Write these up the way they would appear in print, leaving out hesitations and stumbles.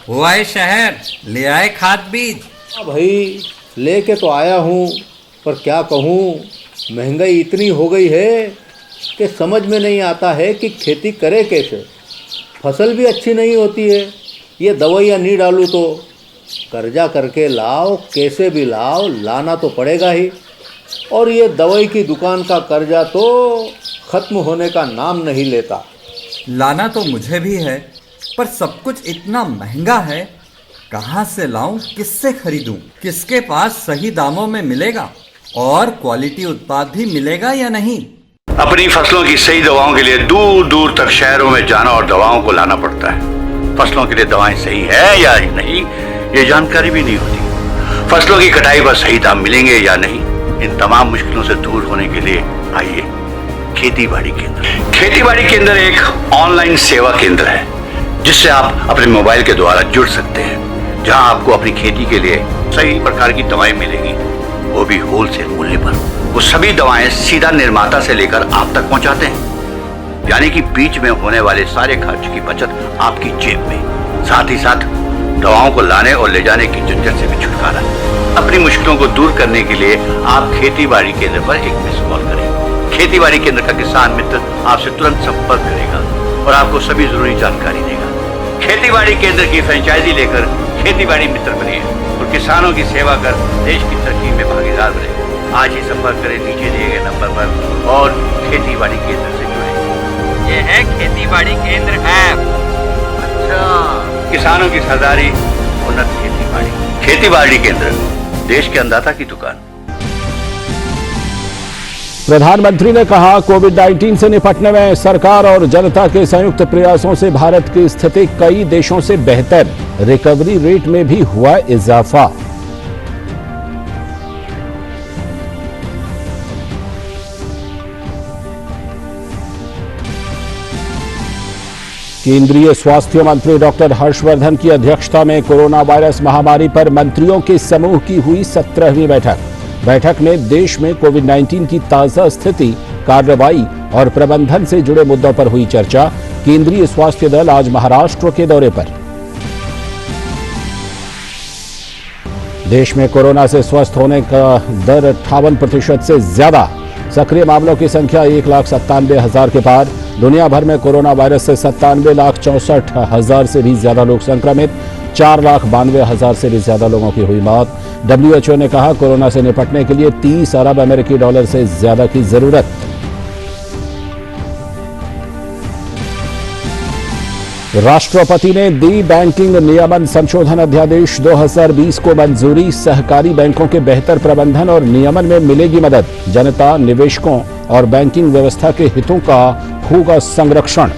वो आए शहर, ले आए खाद बीज। हाँ भाई, लेके तो आया हूँ, पर क्या कहूँ, महंगाई इतनी हो गई है कि समझ में नहीं आता है कि खेती करे कैसे। फसल भी अच्छी नहीं होती है, ये दवाइयाँ नहीं डालूँ तो कर्जा करके लाओ, कैसे भी लाओ, लाना तो पड़ेगा ही। और ये दवाई की दुकान का कर्जा तो ख़त्म होने का नाम नहीं लेता। लाना तो मुझे भी है, पर सब कुछ इतना महंगा है, कहाँ से लाऊं, किससे खरीदूं, किसके पास सही दामों में मिलेगा और क्वालिटी उत्पाद भी मिलेगा या नहीं। अपनी फसलों की सही दवाओं के लिए दूर दूर तक शहरों में जाना और दवाओं को लाना पड़ता है। फसलों के लिए दवाएं सही है या नहीं, ये जानकारी भी नहीं होती। फसलों की कटाई पर सही दाम मिलेंगे या नहीं, इन तमाम मुश्किलों से दूर होने के लिए आइए खेती बाड़ी केंद्र। खेती बाड़ी केंद्र एक ऑनलाइन सेवा केंद्र है जिससे आप अपने मोबाइल के द्वारा जुड़ सकते हैं, जहां आपको अपनी खेती के लिए सही प्रकार की दवाएं मिलेंगी, वो भी होलसेल मूल्य पर। वो सभी दवाएं सीधा निर्माता से लेकर आप तक पहुंचाते हैं, यानी कि बीच में होने वाले सारे खर्च की बचत आपकी जेब में। साथ ही साथ दवाओं को लाने और ले जाने की झंझट से भी छुटकारा। अपनी मुश्किलों को दूर करने के लिए आप खेती बाड़ी केंद्र पर एक मिस कॉल करें। खेती बाड़ी केंद्र का किसान मित्र आपसे तुरंत संपर्क करेगा और आपको सभी जरूरी जानकारी देगा। खेती बाड़ी केंद्र की फ्रेंचाइजी लेकर खेती बाड़ी मित्र बनिए और किसानों की सेवा कर देश की तरक्की में भागीदार बने। आज ही संपर्क करें नीचे दिए गए नंबर पर और खेती बाड़ी केंद्र से जुड़े। ये है खेती बाड़ी केंद्र ऐप। अच्छा, किसानों की सरदारी, उन्नत खेती बाड़ी। खेती बाड़ी केंद्र, देश के अन्नदाता की दुकान। प्रधानमंत्री ने कहा, कोविड-19 से निपटने में सरकार और जनता के संयुक्त प्रयासों से भारत की स्थिति कई देशों से बेहतर, रिकवरी रेट में भी हुआ इजाफा। केंद्रीय स्वास्थ्य मंत्री डॉक्टर हर्षवर्धन की अध्यक्षता में कोरोना वायरस महामारी पर मंत्रियों के समूह की हुई 17वीं बैठक में देश में कोविड-19 की ताजा स्थिति, कार्रवाई और प्रबंधन से जुड़े मुद्दों पर हुई चर्चा। केंद्रीय स्वास्थ्य दल आज महाराष्ट्र के दौरे पर। देश में कोरोना से स्वस्थ होने का दर 58% से ज्यादा। सक्रिय मामलों की संख्या 1,97,000 के पार। दुनिया भर में कोरोना वायरस से 97,64,000 से भी ज्यादा लोग संक्रमित। 4,92,000 से भी ज्यादा लोगों की हुई मौत। WHO ने कहा, कोरोना से निपटने के लिए 30 अरब अमेरिकी डॉलर से ज्यादा की जरूरत। राष्ट्रपति ने दी बैंकिंग नियमन संशोधन अध्यादेश 2020 को मंजूरी। सहकारी बैंकों के बेहतर प्रबंधन और नियमन में मिलेगी मदद। जनता, निवेशकों और बैंकिंग व्यवस्था के हितों का होगा संरक्षण।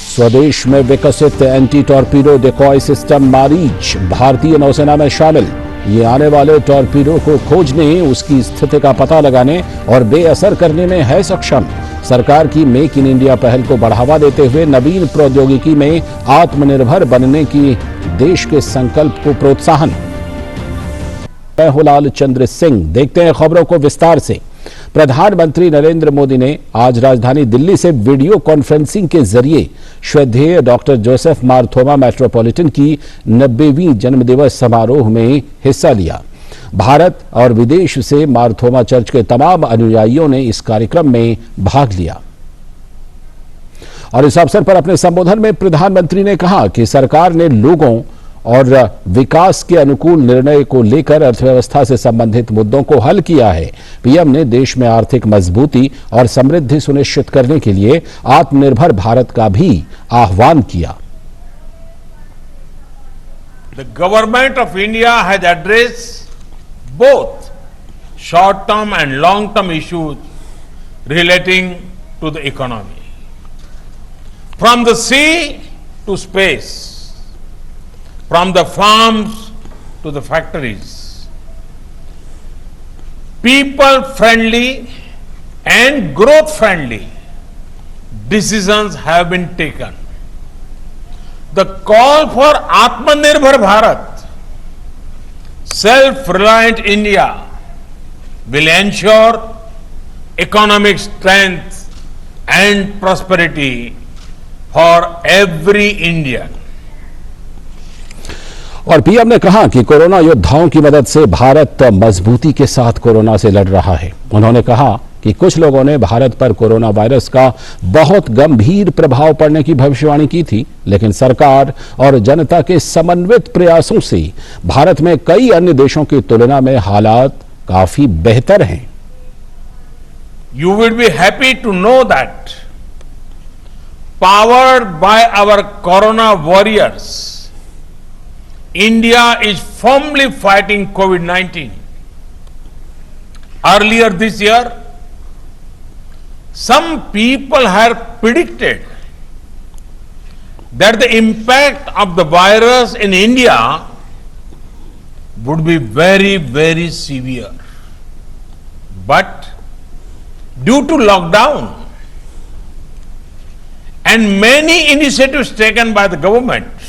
स्वदेश में विकसित anti torpedo decoy system Maareech भारतीय नौसेना में शामिल। ये आने वाले टॉर्पीडो को खोजने, उसकी स्थिति का पता लगाने और बेअसर करने में है सक्षम। सरकार की मेक इन इंडिया पहल को बढ़ावा देते हुए नवीन प्रौद्योगिकी में आत्मनिर्भर बनने की देश के संकल्प को प्रोत्साहन। मैं हूं लाल चंद्र सिंह। देखते हैं खबरों को विस्तार से। प्रधानमंत्री नरेंद्र मोदी ने आज राजधानी दिल्ली से वीडियो कॉन्फ्रेंसिंग के जरिए श्रद्धेय डॉक्टर जोसेफ मारथोमा मेट्रोपॉलिटन की 90वीं जन्मदिवस समारोह में हिस्सा लिया। भारत और विदेश से मारथोमा चर्च के तमाम अनुयायियों ने इस कार्यक्रम में भाग लिया और इस अवसर पर अपने संबोधन में प्रधानमंत्री ने कहा कि सरकार ने लोगों और विकास के अनुकूल निर्णय को लेकर अर्थव्यवस्था से संबंधित मुद्दों को हल किया है। पीएम ने देश में आर्थिक मजबूती और समृद्धि सुनिश्चित करने के लिए आत्मनिर्भर भारत का भी आह्वान किया। The government of India has addressed both short-term and long-term issues relating to the economy. From the sea to space, from the farms to the factories, people-friendly and growth-friendly decisions have been taken. The call for Atmanirbhar Bharat, self-reliant India, will ensure economic strength and prosperity for every Indian. और PM ने कहा कि corona योद्धाओं की मदद से भारत मजबूती के साथ कोरोना से लड़ रहा है। उन्होंने कहा कि कुछ लोगों ने भारत पर कोरोना वायरस का बहुत गंभीर प्रभाव पड़ने की भविष्यवाणी की थी, लेकिन सरकार और जनता के समन्वित प्रयासों से भारत में कई अन्य देशों की तुलना में हालात काफी बेहतर हैं। You will be happy to know that, powered by our corona warriors, India is firmly fighting COVID-19. Earlier this year, some people had predicted that the impact of the virus in India would be very, very severe. But due to lockdown and many initiatives taken by the government,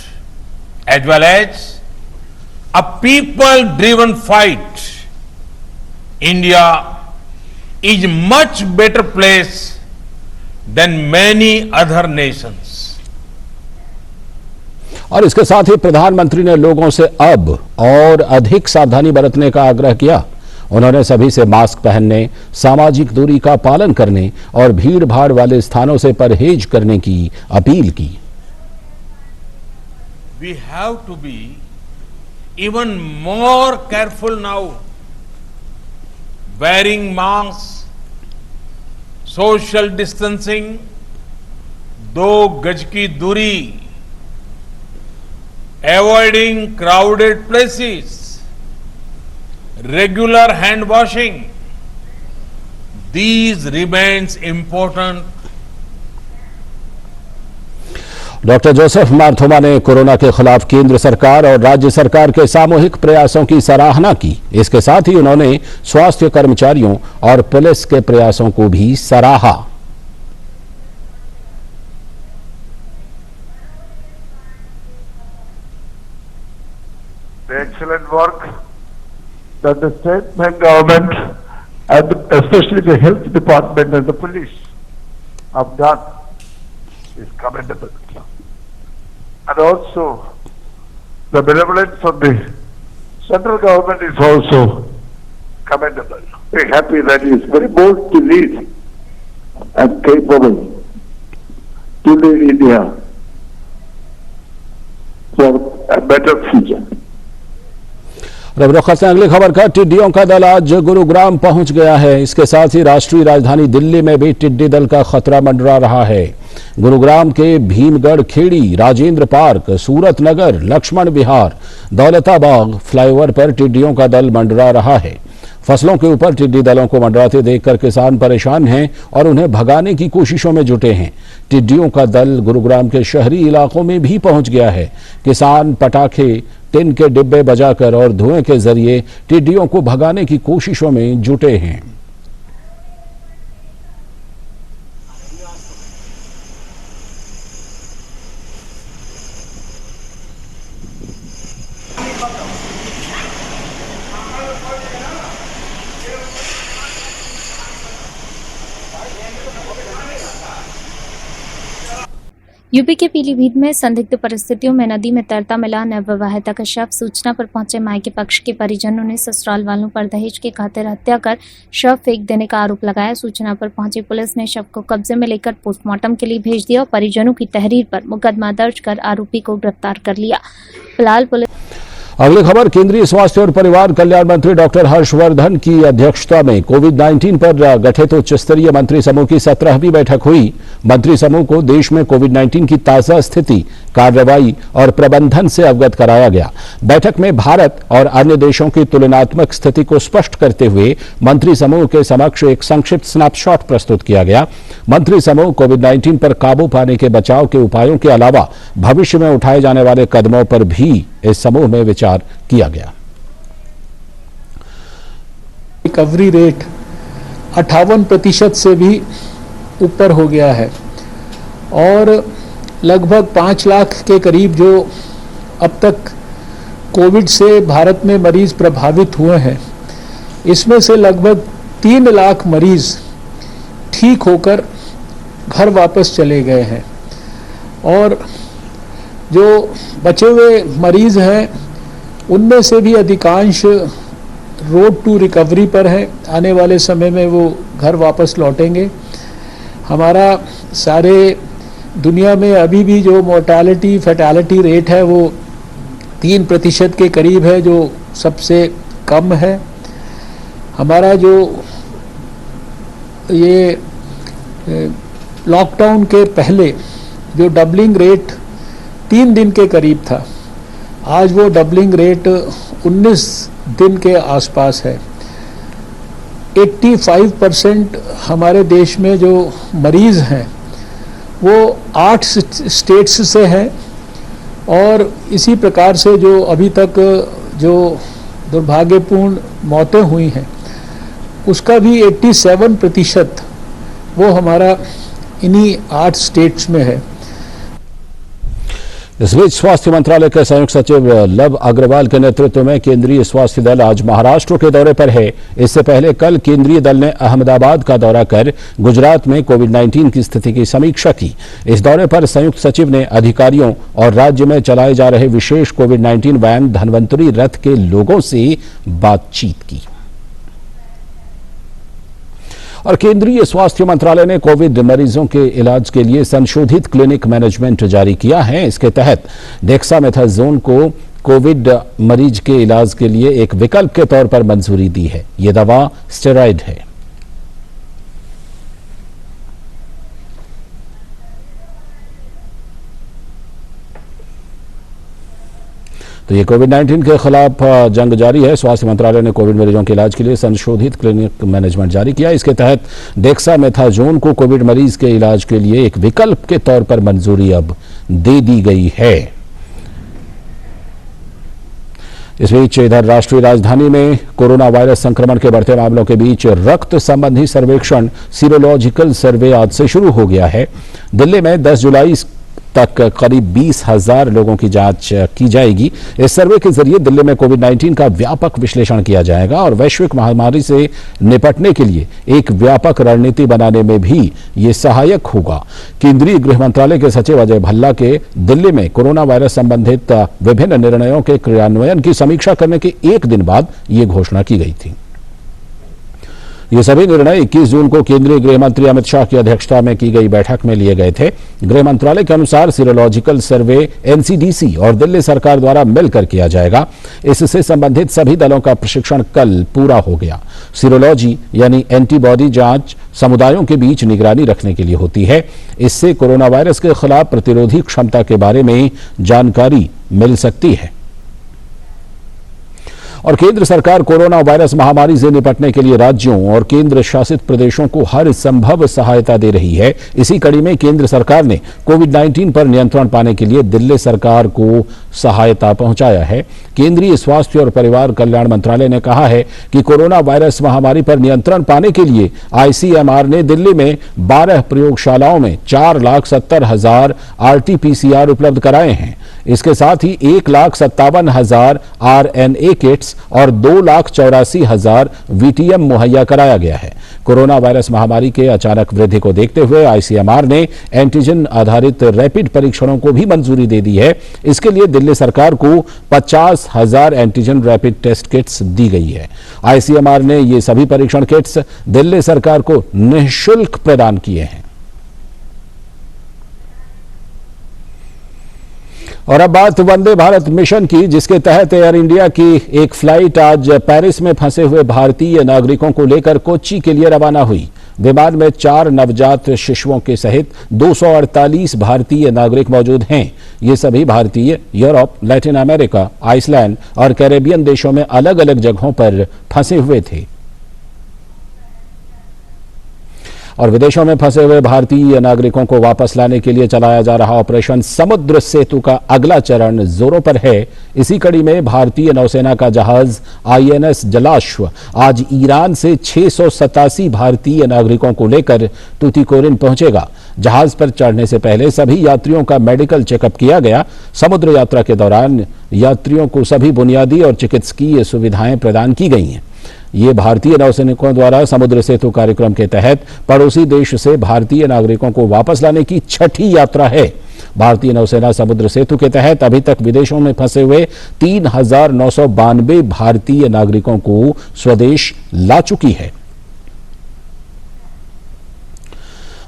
as well as a people-driven fight, India is much better place than many other nations. और इसके साथ ही प्रधानमंत्री ने लोगों से अब और अधिक सावधानी बरतने का आग्रह किया। उन्होंने सभी से मास्क पहनने, सामाजिक दूरी का पालन करने और भीड़ भाड़ वाले स्थानों से परहेज करने की अपील की। We have to be even more careful now. Wearing masks, social distancing, 2 गज की दूरी, avoiding crowded places, regular hand washing, these remains important. Doctor Joseph Mar Thoma ने कोरोना के खिलाफ केंद्र सरकार और राज्य सरकार के सामूहिक प्रयासों की सराहना की। इसके साथ ही उन्होंने स्वास्थ्य कर्मचारियों और पुलिस के प्रयासों को भी सराहा। The excellent work that the state government and especially the health department and the police have done is commendable. And also the benevolence of the central government is also commendable. Very happy that he is very bold to lead and capable to lead India for a better future. अब रुख करते हैं अगली खबर का। टिड्डियों का दल आज गुरुग्राम पहुंच गया है। इसके साथ ही राष्ट्रीय राजधानी दिल्ली में भी टिड्डी दल का खतरा मंडरा रहा है। गुरुग्राम के भीमगढ़ खेड़ी, राजेंद्र पार्क, सूरत नगर, लक्ष्मण विहार, दौलताबाग फ्लाईओवर पर टिड्डियों का दल मंडरा रहा है। फसलों के ऊपर टिड्डी दलों को मंडराते देखकर किसान परेशान हैं और उन्हें भगाने की कोशिशों में जुटे हैं। टिड्डियों का दल गुरुग्राम के शहरी इलाकों में भी पहुंच गया है। किसान पटाखे, टिन के डिब्बे बजाकर और धुएं के जरिए टिड्डियों को भगाने की कोशिशों में जुटे हैं। यूपी के पीलीभीत में संदिग्ध परिस्थितियों में नदी में तैरता मिला नवविवाहिता का शव। सूचना पर पहुंचे मायके पक्ष के परिजनों ने ससुराल वालों पर दहेज की खातिर हत्या कर शव फेंक देने का आरोप लगाया। सूचना पर पहुंची पुलिस ने शव को कब्जे में लेकर पोस्टमार्टम के लिए भेज दिया और परिजनों की तहरीर पर मुकदमा दर्ज कर आरोपी को गिरफ्तार कर लिया। फिलहाल पुलिस। अगली खबर, केंद्रीय स्वास्थ्य और परिवार कल्याण मंत्री डॉक्टर हर्षवर्धन की अध्यक्षता में कोविड-19 पर गठित उच्च स्तरीय मंत्री समूह की 17वीं बैठक हुई। मंत्री समूह को देश में कोविड-19 की ताजा स्थिति, कार्रवाई और प्रबंधन से अवगत कराया गया। बैठक में भारत और अन्य देशों की तुलनात्मक स्थिति को स्पष्ट करते हुए मंत्री समूह के समक्ष एक संक्षिप्त स्नैपशॉट प्रस्तुत किया गया। मंत्री समूह कोविड-19 पर काबू पाने के बचाव के उपायों के अलावा भविष्य में उठाए जाने वाले कदमों पर भी इस समूह में विचार किया गया। रिकवरी रेट 58% से भी ऊपर हो गया है और लगभग 5 लाख के करीब जो अब तक कोविड से भारत में मरीज प्रभावित हुए हैं, इसमें से लगभग 3 लाख मरीज ठीक होकर घर वापस चले गए हैं। और जो बचे हुए मरीज हैं उनमें से भी अधिकांश रोड टू रिकवरी पर है। आने वाले समय में वो घर वापस लौटेंगे। हमारा सारे दुनिया में अभी भी जो मोर्टालिटी फैटालिटी रेट है वो 3% के करीब है, जो सबसे कम है। हमारा जो ये लॉकडाउन के पहले जो डबलिंग रेट 3 दिन के करीब था, आज वो डबलिंग रेट 19 दिन के आसपास है। 85% हमारे देश में जो मरीज हैं वो 8 स्टेट्स से हैं और इसी प्रकार से जो अभी तक जो दुर्भाग्यपूर्ण मौतें हुई हैं उसका भी 87% वो हमारा इन्हीं 8 स्टेट्स में है। इस बीच स्वास्थ्य मंत्रालय के संयुक्त सचिव लव अग्रवाल के नेतृत्व में केंद्रीय स्वास्थ्य दल आज महाराष्ट्र के दौरे पर है। इससे पहले कल केंद्रीय दल ने अहमदाबाद का दौरा कर गुजरात में कोविड-19 की स्थिति की समीक्षा की। इस दौरे पर संयुक्त सचिव ने अधिकारियों और राज्य में चलाए जा रहे विशेष कोविड-19 वैन धन्वंतरी रथ के लोगों से बातचीत की। और केंद्रीय स्वास्थ्य मंत्रालय ने कोविड मरीजों के इलाज के लिए संशोधित क्लिनिक मैनेजमेंट जारी किया है। इसके तहत डेक्सामेथासोन को कोविड मरीज के इलाज के लिए एक विकल्प के तौर पर मंजूरी दी है। यह दवा स्टेरॉइड है। तो ये कोविड-19 के खिलाफ जंग जारी है। स्वास्थ्य मंत्रालय ने कोविड मरीजों के इलाज के लिए संशोधित क्लिनिक मैनेजमेंट जारी किया। इसके तहत डेक्सामेथासोन को कोविड मरीज के इलाज के लिए एक विकल्प के तौर पर मंजूरी अब दे दी गई है। इस बीच इधर राष्ट्रीय राजधानी में कोरोना वायरस संक्रमण के बढ़ते मामलों के बीच रक्त संबंधी सर्वेक्षण सीरोलॉजिकल सर्वे आज से शुरू हो गया है। दिल्ली में 10 जुलाई तक करीब 20,000 लोगों की जांच की जाएगी। इस सर्वे के जरिए दिल्ली में कोविड-19 का व्यापक विश्लेषण किया जाएगा और वैश्विक महामारी से निपटने के लिए एक व्यापक रणनीति बनाने में भी ये सहायक होगा। केंद्रीय गृह मंत्रालय के सचिव अजय भल्ला के दिल्ली में कोरोना वायरस संबंधित विभिन्न निर्णयों के क्रियान्वयन की समीक्षा करने के एक दिन बाद ये घोषणा की गई थी। ये सभी निर्णय 21 जून को केंद्रीय गृह मंत्री अमित शाह की अध्यक्षता में की गई बैठक में लिए गए थे। गृह मंत्रालय के अनुसार सीरोलॉजिकल सर्वे एनसीडीसी और दिल्ली सरकार द्वारा मिलकर किया जाएगा। इससे संबंधित सभी दलों का प्रशिक्षण कल पूरा हो गया। सीरोलॉजी यानी एंटीबॉडी जांच समुदायों के बीच निगरानी रखने के लिए होती है। इससे कोरोना वायरस के खिलाफ प्रतिरोधी क्षमता के बारे में जानकारी मिल सकती है। और केंद्र सरकार कोरोना वायरस महामारी से निपटने के लिए राज्यों और केंद्र शासित प्रदेशों को हर संभव सहायता दे रही है। इसी कड़ी में केंद्र सरकार ने कोविड-19 पर नियंत्रण पाने के लिए दिल्ली सरकार को सहायता पहुंचाया है। केंद्रीय स्वास्थ्य और परिवार कल्याण मंत्रालय ने कहा है कि कोरोना वायरस महामारी पर नियंत्रण पाने के लिए आईसीएमआर ने दिल्ली में 12 प्रयोगशालाओं में 4,70,000 RT-PCR उपलब्ध कराए हैं। इसके साथ ही 1,57,000 RNA किट्स और 2,84,000 VTM मुहैया कराया गया है। कोरोना वायरस महामारी के अचानक वृद्धि को देखते हुए आईसीएमआर ने एंटीजन आधारित रैपिड परीक्षणों को भी मंजूरी दे दी है। इसके लिए दिल्ली सरकार को 50,000 एंटीजन रैपिड टेस्ट किट्स दी गई है। आईसीएमआर ने ये सभी परीक्षण किट्स दिल्ली सरकार को निःशुल्क प्रदान किए हैं। और अब बात वंदे भारत मिशन की, जिसके तहत एयर इंडिया की एक फ्लाइट आज पेरिस में फंसे हुए भारतीय नागरिकों को लेकर कोच्चि के लिए रवाना हुई। विमान में 4 नवजात शिशुओं के सहित 248 भारतीय नागरिक मौजूद हैं। ये सभी भारतीय यूरोप, लैटिन अमेरिका, आइसलैंड और कैरेबियन देशों में अलग अलग जगहों पर फंसे हुए थे। और विदेशों में फंसे हुए भारतीय नागरिकों को वापस लाने के लिए चलाया जा रहा ऑपरेशन समुद्र सेतु का अगला चरण जोरों पर है। इसी कड़ी में भारतीय नौसेना का जहाज INS जलाश्व आज ईरान से 687 भारतीय नागरिकों को लेकर तूतीकोरिन पहुंचेगा। जहाज पर चढ़ने से पहले सभी यात्रियों का मेडिकल चेकअप किया गया। समुद्र यात्रा के दौरान यात्रियों को सभी बुनियादी और चिकित्सकीय सुविधाएं प्रदान की गई हैं। ये भारतीय नौसैनिकों द्वारा समुद्र सेतु कार्यक्रम के तहत पड़ोसी देश से भारतीय नागरिकों को वापस लाने की 6ठी यात्रा है। भारतीय नौसेना समुद्र सेतु के तहत अभी तक विदेशों में फंसे हुए 3,992 भारतीय नागरिकों को स्वदेश ला चुकी है।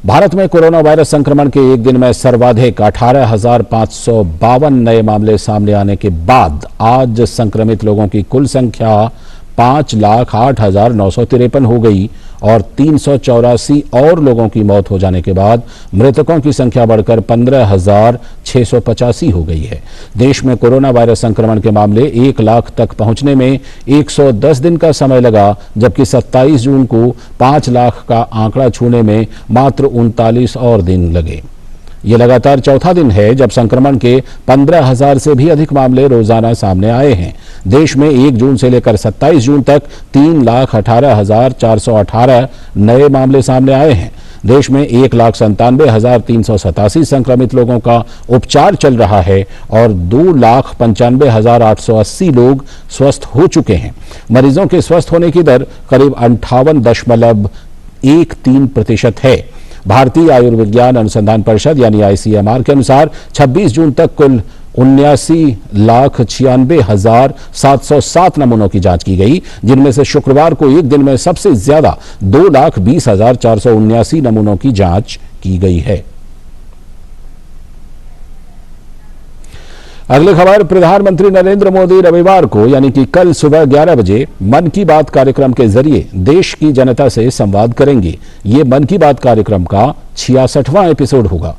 भारत में कोरोना वायरस संक्रमण के एक दिन में सर्वाधिक 18,552 नए मामले सामने आने के बाद आज संक्रमित लोगों की कुल संख्या 5,08,953 हो गई और 384 और लोगों की मौत हो जाने के बाद मृतकों की संख्या बढ़कर 15,685 हो गई है। देश में कोरोना वायरस संक्रमण के मामले 1 लाख तक पहुंचने में 110 दिन का समय लगा, जबकि 27 जून को 5 लाख का आंकड़ा छूने में मात्र 39 और दिन लगे। ये लगातार चौथा दिन है जब संक्रमण के 15,000 से भी अधिक मामले रोजाना सामने आए हैं। देश में 1 जून से लेकर 27 जून तक 3,18,418 नए मामले सामने आए हैं। देश में 1,97,387 संक्रमित लोगों का उपचार चल रहा है और 2,95,880 लोग स्वस्थ हो चुके हैं। मरीजों के स्वस्थ होने की दर करीब 58.13% है। भारतीय आयुर्विज्ञान अनुसंधान परिषद यानी ICMR के अनुसार 26 जून तक कुल 79,96,707 नमूनों की जांच की गई, जिनमें से शुक्रवार को एक दिन में सबसे ज्यादा 2,20,479 नमूनों की जांच की गई है। अगली खबर, प्रधानमंत्री नरेंद्र मोदी रविवार को यानी कि कल सुबह 11 बजे मन की बात कार्यक्रम के जरिए देश की जनता से संवाद करेंगे। ये मन की बात कार्यक्रम का 66वां एपिसोड होगा।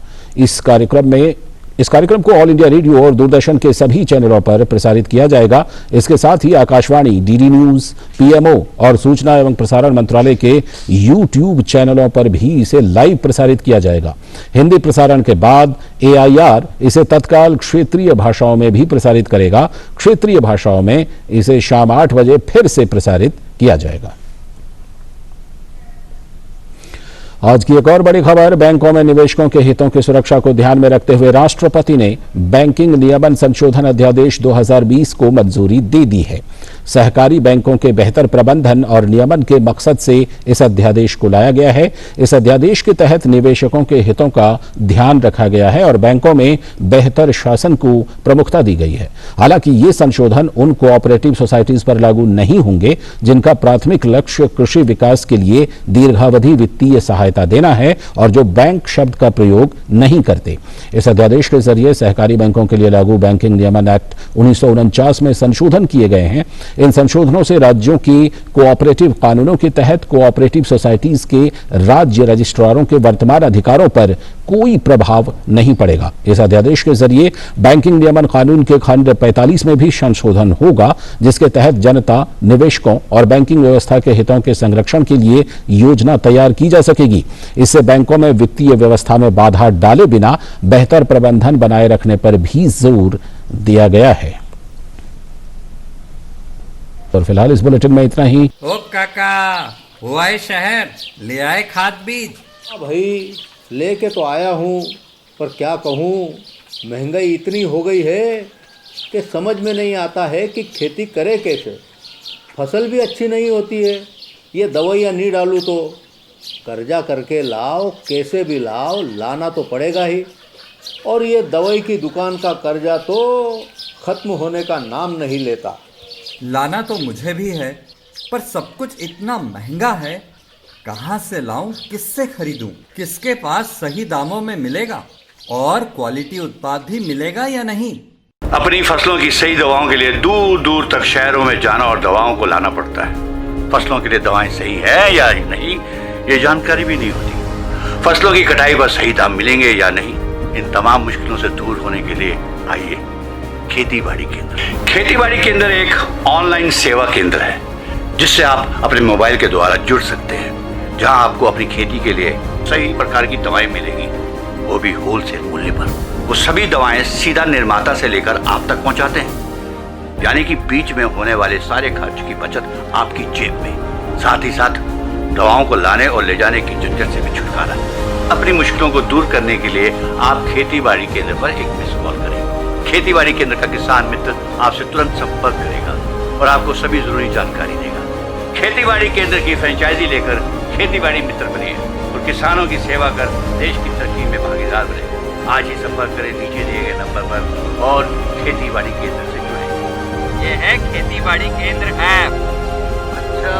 इस कार्यक्रम को ऑल इंडिया रेडियो और दूरदर्शन के सभी चैनलों पर प्रसारित किया जाएगा। इसके साथ ही आकाशवाणी, DD न्यूज, PMO और सूचना एवं प्रसारण मंत्रालय के YouTube चैनलों पर भी इसे लाइव प्रसारित किया जाएगा। हिंदी प्रसारण के बाद AIR इसे तत्काल क्षेत्रीय भाषाओं में भी प्रसारित करेगा। क्षेत्रीय भाषाओं में इसे शाम 8 बजे फिर से प्रसारित किया जाएगा। आज की एक और बड़ी खबर, बैंकों में निवेशकों के हितों की सुरक्षा को ध्यान में रखते हुए राष्ट्रपति ने बैंकिंग नियमन संशोधन अध्यादेश 2020 को मंजूरी दे दी है। सहकारी बैंकों के बेहतर प्रबंधन और नियमन के मकसद से इस अध्यादेश को लाया गया है। इस अध्यादेश के तहत निवेशकों के हितों का ध्यान रखा गया है और बैंकों में बेहतर शासन को प्रमुखता दी गई है। हालांकि ये संशोधन उन कोऑपरेटिव सोसाइटीज पर लागू नहीं होंगे जिनका प्राथमिक लक्ष्य कृषि विकास के लिए दीर्घावधि वित्तीय सहायता देना है और जो बैंक शब्द का प्रयोग नहीं करते। इस अध्यादेश के जरिए सहकारी बैंकों के लिए लागू बैंकिंग नियमन एक्ट 1949 में संशोधन किए गए हैं। इन संशोधनों से राज्यों की कोऑपरेटिव कानूनों के तहत कोऑपरेटिव सोसाइटीज के राज्य रजिस्ट्रारों के वर्तमान अधिकारों पर कोई प्रभाव नहीं पड़ेगा। इस अध्यादेश के जरिए बैंकिंग नियमन कानून के खंड 45 में भी संशोधन होगा, जिसके तहत जनता, निवेशकों और बैंकिंग व्यवस्था के हितों के संरक्षण के लिए योजना तैयार की जा सकेगी। इससे बैंकों में वित्तीय व्यवस्था में बाधा डाले बिना बेहतर प्रबंधन बनाए रखने पर भी जोर दिया गया है। और फिलहाल इस बुलेटिन में इतना ही। ओ काका, हुआ है शहर, ले आए खाद बीज? भाई लेके तो आया हूँ, पर क्या कहूँ, महंगाई इतनी हो गई है कि समझ में नहीं आता है कि खेती करे कैसे। फसल भी अच्छी नहीं होती है, ये दवाइयाँ नहीं डालूँ तो कर्जा करके लाओ, कैसे भी लाओ, लाना तो पड़ेगा ही। और ये दवाई की दुकान का कर्जा तो ख़त्म होने का नाम नहीं लेता। लाना तो मुझे भी है, पर सब कुछ इतना महंगा है, कहाँ से लाऊं, किससे खरीदूं, किसके पास सही दामों में मिलेगा और क्वालिटी उत्पाद भी मिलेगा या नहीं। अपनी फसलों की सही दवाओं के लिए दूर दूर तक शहरों में जाना और दवाओं को लाना पड़ता है। फसलों के लिए दवाएं सही है या नहीं, ये जानकारी भी नहीं होती। फसलों की कटाई पर सही दाम मिलेंगे या नहीं, इन तमाम मुश्किलों से दूर होने के लिए आइए खेती बाड़ी केंद्र। खेती बाड़ी केंद्र एक ऑनलाइन सेवा केंद्र है जिससे आप अपने मोबाइल के द्वारा जुड़ सकते हैं, जहां आपको अपनी खेती के लिए सही प्रकार की दवाएं मिलेगी, वो भी होलसेल मूल्य पर। वो सभी दवाएं सीधा निर्माता से लेकर आप तक पहुंचाते हैं, यानी कि बीच में होने वाले सारे खर्च की बचत आपकी जेब में। साथ ही साथ दवाओं को लाने और ले जाने की झंझट से भी छुटकारा। अपनी मुश्किलों को दूर करने के लिए आप खेती बाड़ी केंद्र पर एक मिस कॉल करें। खेती बाड़ी केंद्र का किसान मित्र आपसे तुरंत संपर्क करेगा और आपको सभी जरूरी जानकारी देगा। खेती बाड़ी केंद्र की फ्रेंचाइजी लेकर खेती बाड़ी मित्र बनिए और किसानों की सेवा कर देश की तरक्की में भागीदार बने। आज ही संपर्क करें नीचे दिए गए नंबर पर और खेती बाड़ी केंद्र से जुड़े। ये है खेती बाड़ी केंद्र ऐप। अच्छा,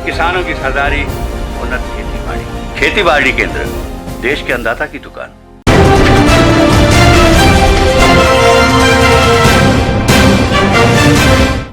किसानों की सरदारी, उन्नत खेती बाड़ी। खेती बाड़ी केंद्र, देश के अन्नदाता की दुकान।